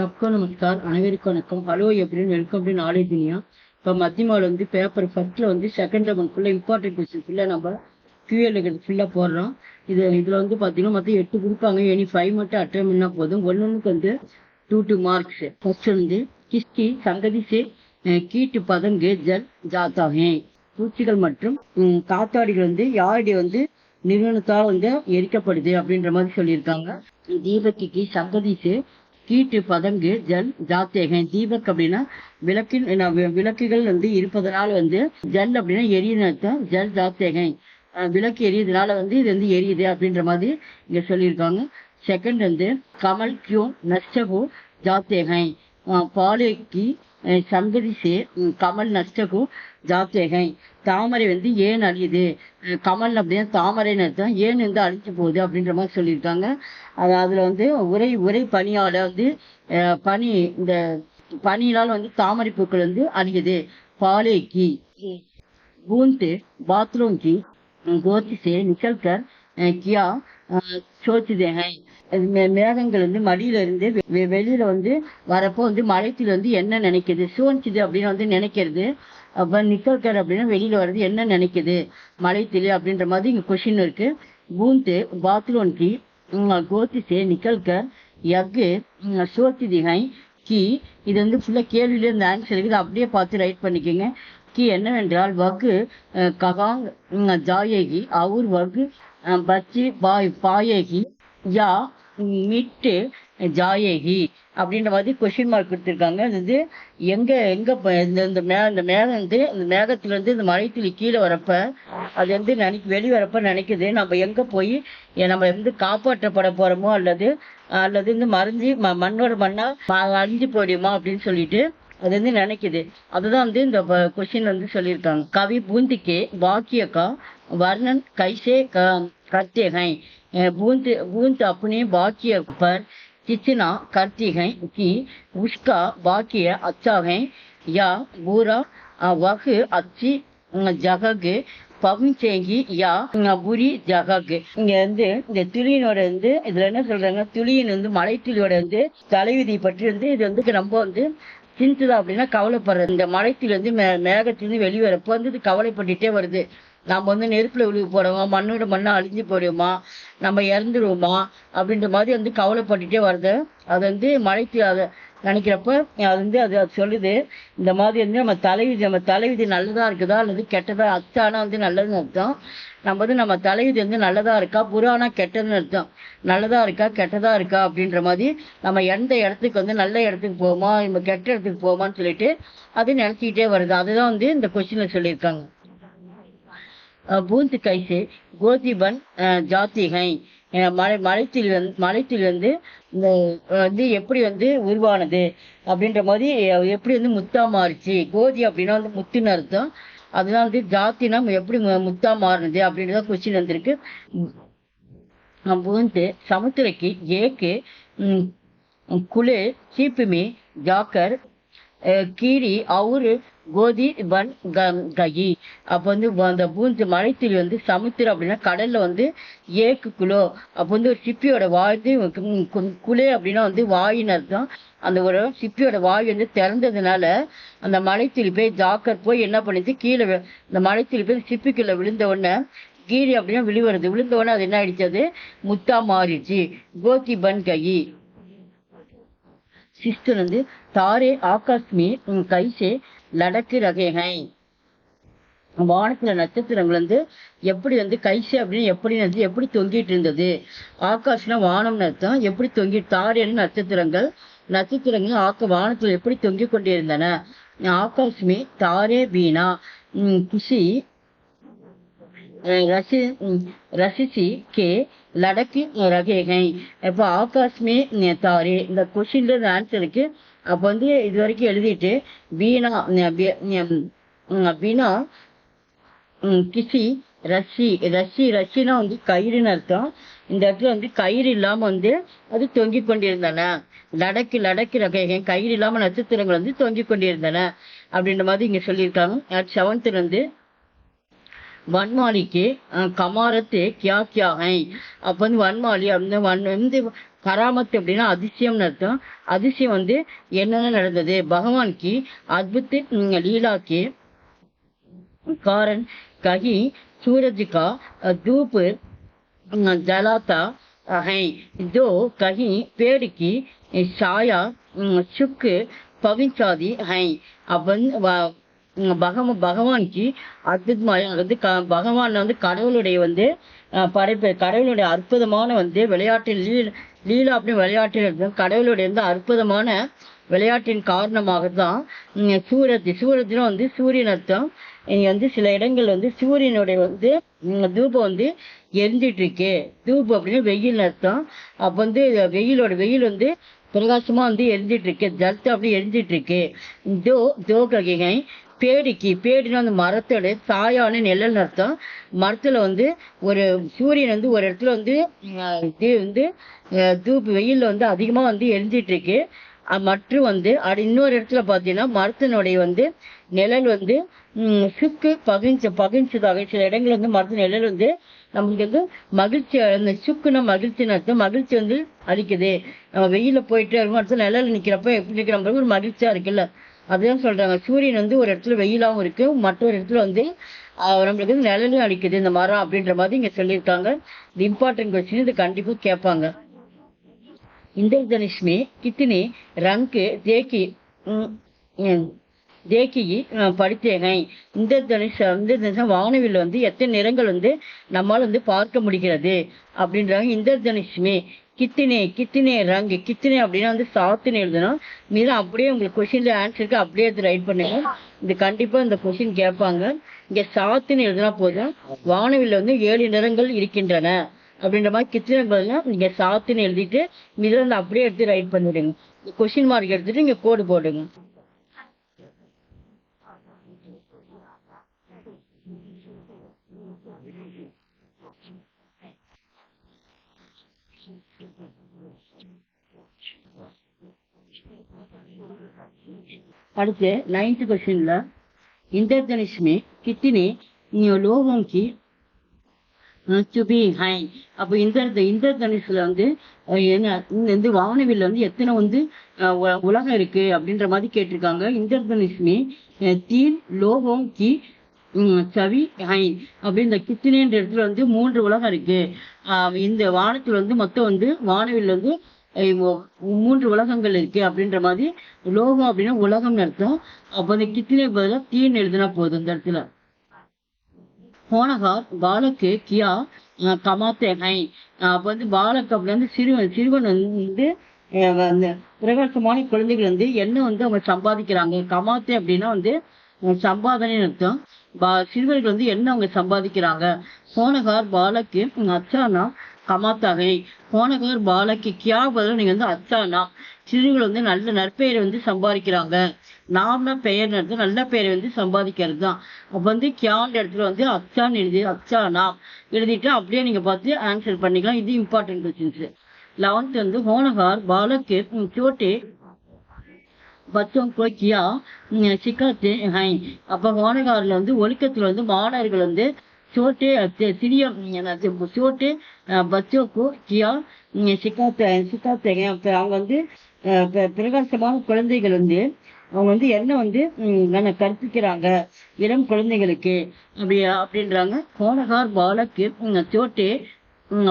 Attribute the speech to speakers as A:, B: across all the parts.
A: सबको नमस्कार அனைவருக்கும் வணக்கம். ஹலோ எப்படின்னு வெல்கம் டு நாலேஜ் துனியா. இப்போ மத்தியமாவில் வந்து பேப்பர் ஃபர்ஸ்ட்ல வந்து செகண்ட் ரவுண்ட் ஃபுல்லாக இம்பார்ட்டன்ட் கொஸ்டின் ஃபுல்லாக நம்ம QL ஃபுல்லாக போடுறோம். இதில் வந்து பார்த்தீங்கன்னா மொத்தம் 8 கொடுப்பாங்க. இனி 5 மட்டும் அட்டன் பண்ணால் போதும். ஒன்றுக்கு வந்து 2 மார்க்ஸ். ஃபர்ஸ்ட் வந்து கிஸ்கி சங்கதி சே கீட்டு பதங்கு ஜல் ஜாத்தாகே. பூச்சிகள் மற்றும் காத்தாடிகள் வந்து யாருடைய வந்து நிறுவனத்தால் வந்து எரிக்கப்படுது அப்படின்ற மாதிரி சொல்லியிருக்காங்க. தீபக்கு சங்கதி சே கீட்டு பதங்கு ஜல் ஜாத்தேகன். தீபக் அப்படின்னா விளக்குகள் வந்து இருப்பதனால வந்து ஜல் அப்படின்னா எரியுதுன்னு அர்த்தம். ஜல் ஜாத்தேகன் விளக்கு எரியுதுனால வந்து இது வந்து எரியுது அப்படின்ற மாதிரி இங்க சொல்லியிருக்காங்க. செகண்ட் வந்து கமல் கியூ நஷ்டகு ஜாத்தேகன். பாலேக்கு சங்கதி சே கமல் நஷ்டகு ஜாத்தேகன். தாமரை வந்து ஏன் அழியுது? கமல் அப்படின்னா தாமரைன்னு அர்த்தம். ஏன் வந்து அழிஞ்சு போகுது அப்படின்ற மாதிரி சொல்லியிருக்காங்க. அதுல வந்து உரை பனியால வந்து இந்த பனியினால் வந்து தாமரை பூக்கள் வந்து அழியுது. பாலேக்கு பூந்து பாத்ரூம் கி கோத்தி சே நிக்கல் கர் கியா சோச்சுதேகை. மேகங்கள் வந்து மடியில இருந்து வெளியில வந்து வரப்போ வந்து மலைத்துல வந்து என்ன நினைக்குது? சோஞ்சுது அப்படின்னு வந்து நினைக்கிறது. அப்ப நிக்கல்கர் அப்படின்னா வெளியில வர்றது என்ன நினைக்குது மலைத்திலே அப்படின்ற மாதிரி இங்க கொஸ்டின் இருக்கு. பூந்து பாத்ரூம் கி கோத்தி சே நிக்கல்கர் யக்கு சோச்சுதிகை கி. இது வந்து ஃபுல்லா கேள்வியில இந்த ஆன்சர் இருக்குது. அப்படியே பார்த்து ரைட் பண்ணிக்கோங்க. கி என்னவென்றால் வகு ககாங் ஜாயேகி அவர் வகு பச்சி பாயேகி யா மிட்டு ஜாயேகி அப்படின்ற மாதிரி கொஸ்டின் மார்க் கொடுத்துருக்காங்க. அது வந்து எங்க இந்த மேகம் வந்து இந்த மேகத்துல இருந்து இந்த மலைத்துளி கீழே வரப்ப அது வந்து வெளிவரப்ப நினைக்குது நம்ம எங்க போய் நம்ம வந்து காப்பாற்றப்பட போறோமோ அல்லது வந்து மறைஞ்சி மண்ணோட மண்ணா அழிஞ்சு போயிடுமா அப்படின்னு சொல்லிட்டு அது வந்து நினைக்குது. அதுதான் வந்து இந்த கொஸ்டின் வந்து சொல்லியிருக்காங்க. கவி பூந்திக்கே வாக்கியக்கா வர்ணன் கைசே करते हैं. बूंद अपने वाक्य पर कितना करती हैं कि उसका वाक्य अच्छा है या बुरा, वह अच्छी जगह பகுச்சேங்கி யா புரி ஜகக். இங்க வந்து இந்த துளியினோட வந்து இதுல என்ன சொல்றாங்க? துளியின் வந்து மலைத்துளியோட வந்து தலைவிதி பற்றி வந்து இது வந்து ரொம்ப வந்து சிந்துதா அப்படின்னா கவலைப்படுறது. இந்த மலைத்துளி வந்து மேகத்திலிருந்து வெளிவரப்போ வந்து இது கவலைப்பட்டுட்டே வருது. நம்ம வந்து நெருப்புல விழுவு போடுவோமா, மண்ணோட மண்ணா அழிஞ்சு போடுவோமா, நம்ம இறந்துருவோமா அப்படின்ற மாதிரி வந்து கவலைப்பட்டுட்டே வருது. அது வந்து மலைத்து அதை நினைக்கிறப்ப அது வந்து அது சொல்லுது. இந்த மாதிரி வந்து நம்ம தலைவிதி நல்லதா இருக்குதா அல்லது கெட்டதா? அச்சானா வந்து நல்லதுன்னு அர்த்தம். நம்ம தலைவிதி வந்து நல்லதா இருக்கா, புறானா கெட்டதுன்னு அர்த்தம். நல்லதா இருக்கா கெட்டதா இருக்கா அப்படின்ற மாதிரி நம்ம எந்த இடத்துக்கு வந்து நல்ல இடத்துக்கு போவோமா நம்ம கெட்ட இடத்துக்கு போவோமான்னு சொல்லிட்டு அது நினைச்சிக்கிட்டே வருது. அதுதான் வந்து இந்த கொஸ்டின்ல சொல்லியிருக்காங்க. பூந்து கைசே கோதிபன் ஜாத்திகை. மலைத்தில் வந்து இந்த வந்து எப்படி வந்து உருவானது அப்படின்ற மாதிரி எப்படி வந்து முத்தா மாறுச்சு. கோதி அப்படின்னா வந்து முத்துன்னு அர்த்தம். அதுதான் வந்து ஜாத்தினா எப்படி முத்தா மாறினது அப்படின்றத கொஸ்டின் வந்திருக்கு. பூந்து சமுத்திரக்கு ஏக்கு குலே சீப்புமே ஜாக்கர் கீரி அவரு கோதி பன் கயி. அப்போ வந்து அந்த பூந்து மலைத்துளி வந்து சமுத்திரம் அப்படின்னா கடல்ல வந்து ஏக்கு குலோ. அப்போ வந்து ஒரு சிப்பியோட வாய் குலே அப்படின்னா வந்து வாயின்னு அர்த்தம். அந்த ஒரு சிப்பியோட வாய் வந்து திறந்ததுனால அந்த மலைத்துளி போய் ஜாக்கர் போய் என்ன பண்ணிச்சு, கீழே இந்த மலைத்துளி போய் சிப்பிக்குள்ள விழுந்த உடனே கீரி அப்படின்னா விழுந்த உடனே அது என்ன ஆயிடுச்சு? அது முத்தா மாறிடுச்சு. கோதி பன் கயி. சிஸ்டர் வந்து தாரே ஆகாஷ்மி கைசே லடக்கு ரகேகை. வானத்துல நட்சத்திரங்கள் வந்து எப்படி வந்து கைசே அப்படின்னு எப்படி தொங்கிட்டு இருந்தது? ஆகாஷ்னா வானம்னு அர்த்தம். எப்படி தாரேன்னு நட்சத்திரங்கள் வானத்துல எப்படி தொங்கிக் கொண்டே இருந்தன? ஆகாஷ்மி தாரே வீணா குஷி ரசிசி கே லடக்கு ரகேகை. இப்போ ஆகாஷ்மே தாரே இந்த கொஸ்டின்ல ஆன்சருக்கு அப்போ வந்து இது வரைக்கும் எழுதிட்டு வீணா கிசி ரஷினா வந்து கயிறுன்னு அர்த்தம். இந்த இடத்துல வந்து கயிறு இல்லாம வந்து அது தொங்கிக் கொண்டிருந்தன. லடக்கு ரகேகை கயிறு இல்லாம நட்சத்திரங்கள் வந்து தொங்கிக் கொண்டிருந்தன அப்படின்ற மாதிரி இங்க சொல்லியிருக்காங்க. 7th வந்து वनमाली के कमारते क्या क्या है. அப்போ வந்து வன்மாலி அந்த வந்து கராமத் அப்படின்னா அதிசயம்னு அர்த்தம். அதிசயம் வந்து என்னென்ன நடந்தது, பகவான் கி அத்புத் லீலா கே कारण कहीं सूरज का धूप जलाता है, जो कहीं पेड़ की छाया सुख पहुंचाती है. अपन பகவான்க்கு அற்புதமாக வந்து பகவான் வந்து கடவுளுடைய வந்து படைப்பு, கடவுளுடைய அற்புதமான வந்து விளையாட்டில் லீலா அப்படின்னு விளையாட்டில் இருக்கும். கடவுளுடைய வந்து அற்புதமான விளையாட்டின் காரணமாக தான் சூரஜ்னா வந்து சூரியன் அர்த்தம். இங்க வந்து சில இடங்கள் வந்து சூரியனுடைய வந்து தூபம் வந்து எரிஞ்சிட்டு இருக்கு. தூபம் அப்படின்னு வெயில் அர்த்தம். அப்ப வந்து வெயில் வந்து பிரகாசமா வந்து எரிஞ்சிட்டு இருக்கு, ஜல்த்து அப்படி எரிஞ்சிட்டு இருக்கு. தோ ககைகை பேடினா அந்த மரத்தோட சாயான நிழல் அர்த்தம். மரத்துல வந்து ஒரு சூரியன் வந்து ஒரு இடத்துல வந்து இது வந்து வெயில்ல வந்து அதிகமா வந்து எரிஞ்சிட்டு இருக்கு. மற்றும் வந்து இன்னொரு இடத்துல பாத்தீங்கன்னா மரத்தினுடைய வந்து நிழல் வந்து சுக்கு பகிர்ந்ததாக சில இடங்கள் வந்து மரத்து நிழல் வந்து நம்மளுக்கு வந்து மகிழ்ச்சி, அந்த சுக்குன்னா மகிழ்ச்சின்னு அர்த்தம். மகிழ்ச்சி வந்து அளிக்குது. நம்ம வெயில போயிட்டு இருக்கும் இடத்துல நிழல் நிக்கிறப்ப எப்படி இருக்கிற ஒரு மகிழ்ச்சியா இருக்குல்ல, அதுதான் சொல்றாங்க. சூரியன் வந்து ஒரு இடத்துல வெயிலாவும் இருக்கு, மற்றொரு இடத்துல வந்து நம்மளுக்கு வந்து நிழலும் அளிக்குது இந்த மரம் அப்படின்ற மாதிரி இங்க சொல்லியிருக்காங்க. இது இம்பார்ட்டன்ட் கொஸ்டின், இது கண்டிப்பா கேட்பாங்க. इंद्रधनुष में कितने रंग देखी படித்தே हैं. இந்திரதனுஷ் வானவில் வந்து எத்தனை நிறங்கள் வந்து நம்மால் வந்து பார்க்க முடிகிறது அப்படின்றாங்க. இந்திரதனுஷ்மே கித்தினே ரங், கித்தினே அப்படின்னா வந்து சாத்துன்னு எழுதணும். மீது அப்படியே உங்களுக்கு கொஸ்டின்ல ஆன்சருக்கு அப்படியே எடுத்து ரைட் பண்ணுங்க. இது கண்டிப்பா இந்த கொஸ்டின் கேட்பாங்க. இங்க சாத்துன்னு எழுதினா போதும். வானவில் வந்து 7 நிறங்கள் இருக்கின்றன அப்படின்ற மாதிரி கிச்சனை பதிலா நீங்க சாத்துன்னு எழுதிட்டு இதுல இருந்து அப்படியே எடுத்து ரைட் பண்ணிடுங்க. கொஸ்டின் மார்க் எடுத்துட்டு இங்க கோடு போடுங்க. அடுத்து 9th क्वेश्चनல इंद्रधनुष में कितने लोगों की சுபி ஹை. அப்போ இந்திரதனுஷ்ல வந்து என்ன வானவில் வந்து எத்தனை வந்து உலகம் இருக்கு அப்படின்ற மாதிரி கேட்டிருக்காங்க. இந்திரதனுஷ்மி தீன் லோகம் கி சவி ஹை அப்படி இந்த கித்தினேன்ற இடத்துல வந்து 3 உலகம் இருக்கு. இந்த வானத்துல வந்து மொத்தம் வந்து வானவில் வந்து 3 உலகங்கள் இருக்கு அப்படின்ற மாதிரி. லோகம் அப்படின்னா உலகம்னு அர்த்தம். அப்போ இந்த கித்தினே பதிலாக தீன் எழுதினா போதும் இந்த இடத்துல. ஹோனகார் பாலக்கு கியா கமாத்தே ஹை. அப்ப வந்து பாலக் அப்படி வந்து சிறுவன் வந்து அந்த பிரகாசமான குழந்தைகள் வந்து என்ன வந்து அவங்க சம்பாதிக்கிறாங்க. கமாத்தே அப்படின்னா வந்து சம்பாதனை அர்த்தம். சிறுவர்கள் வந்து என்ன அவங்க சம்பாதிக்கிறாங்க. ஹோனகார் பாலக்கு அச்சானா கமாத்தாகை. ஹோனகார் பாலக்கு கியா பதில் நீங்க வந்து அச்சானா, சிறுவர்கள் வந்து நல்ல நற்பெயரை வந்து சம்பாதிக்கிறாங்க. நாம்னா பெயர் நடத்து நல்ல பெயரை வந்து சம்பாதிக்கிறது தான். அப்ப வந்து கியான் இடத்துல வந்து அச்சான்னு எழுதி அச்சானா எழுதிட்டு அப்படியே நீங்க பார்த்து ஆன்சர் பண்ணிக்கலாம். இது இம்பார்ட்டன்ட் கொஸ்டின்ஸ். 11th வந்து ஹோனகார் பாலக்கு சோட்டே பச்சோं को किया सिखाते हैं. அப்ப ஹோனகார்ல வந்து ஒழுக்கத்துல வந்து மாணவர்கள் வந்து சோட்டே சிறிய சோட்டே பச்சோக்கு கியா சிக்காத்தே அவங்க வந்து பிரகாசமான குழந்தைகள் வந்து அவங்க வந்து என்ன வந்து கற்பிக்கிறாங்க இளம் குழந்தைகளுக்கு அப்படின்றாங்க. ஹோனகார் பாலக்கு சோட்டே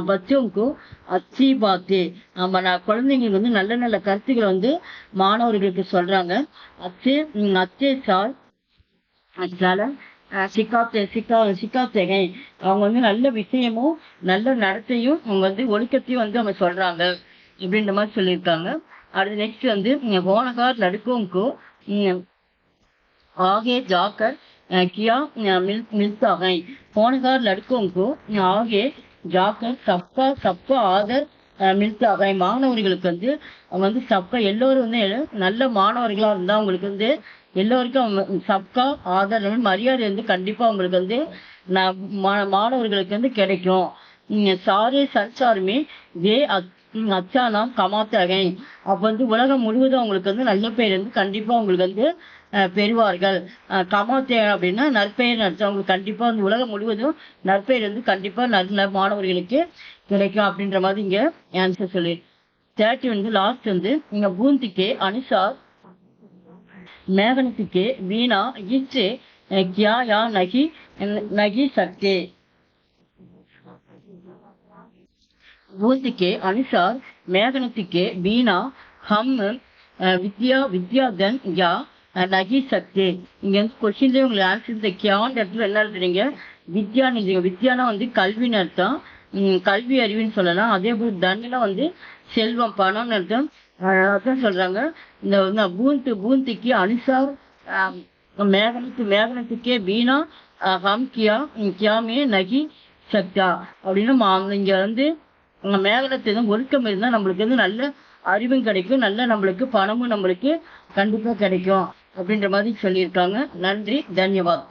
A: பச்சோଙ୍କୁ அச்சி பாத்து குழந்தைங்களுக்கு வந்து நல்ல நல்ல கருத்துக்களை வந்து மாணவர்களுக்கு சொல்றாங்க. அச்சே சால் சிக்காத்தேகை அவங்க வந்து நல்ல விஷயமும் நல்ல நடத்தையும் அவங்க வந்து ஒழுக்கத்தையும் வந்து அவங்க சொல்றாங்க அப்படின்ற மாதிரி சொல்லியிருக்காங்க. அடுத்து நெக்ஸ்ட் வந்து ஹோனகார் லடுக்கோங்கு ஆகே ஜாக்கர் கியா மில்தா है. ஹோனகார் லடுக்கோங்கு ஆகே ஜாக்கர் சப்கா ஆதர் மில்தா है. மாணவர்களுக்கு வந்து அவங்க வந்து சப்கா எல்லோரும் வந்து நல்ல மாணவர்களா இருந்தா அவங்களுக்கு வந்து எல்லோருக்கும் சப்கா ஆதர் மரியாதை வந்து கண்டிப்பா அவங்களுக்கு வந்து மாணவர்களுக்கு வந்து கிடைக்கும். சாரே சஞ்சாருமே வே அச்சானாம் கமாத்தாகை. அப்ப வந்து உலகம் முழுவதும் அவங்களுக்கு வந்து நல்ல பெயர் வந்து கண்டிப்பா அவங்களுக்கு வந்து பெறுவார்கள். கமாத்தே அப்படின்னா நற்பெயர் அர்த்தம். அவங்களுக்கு கண்டிப்பா வந்து உலகம் முழுவதும் நற்பெயர் வந்து கண்டிப்பா நல்ல மாணவர்களுக்கு கிடைக்கும் அப்படின்ற மாதிரி இங்க ஆன்சர் சொல்லி தேர்ட்டி வந்து லாஸ்ட் வந்து இங்க பூந்திக்கே அனுசார் மேகனத்து के बिना इससे क्या या नहीं सकते। बूंद के अनुसार मेघनत के बिना हम विद्याधन या नहीं सकते। இங்க வந்து கொஸ்டின்ல உங்களுக்கு ஆன்சர் இந்த கியான்ற இடத்துல என்ன எழுதுறீங்க, வித்யான்னு எழுதுங்க. வித்யானா வந்து கல்வின்னு அர்த்தம், கல்வி அறிவுன்னு சொல்லலாம். அதே போல தன்னுனா வந்து செல்வம் பணம்னு அர்த்தம். அதான் சொல்றாங்க இந்த பூந்திக்கு அனுசார் மேகனத்துக்கே வீணா ஹம் கியாமே நகி சக்தா அப்படின்னு இங்க வந்து மேகனத்து ஒழுக்கம் இருந்தா நம்மளுக்கு வந்து நல்ல அறிவும் கிடைக்கும், நல்ல நம்மளுக்கு பணமும் நம்மளுக்கு கண்டிப்பா கிடைக்கும் அப்படின்ற மாதிரி சொல்லியிருக்காங்க. நன்றி, தன்யவாத்.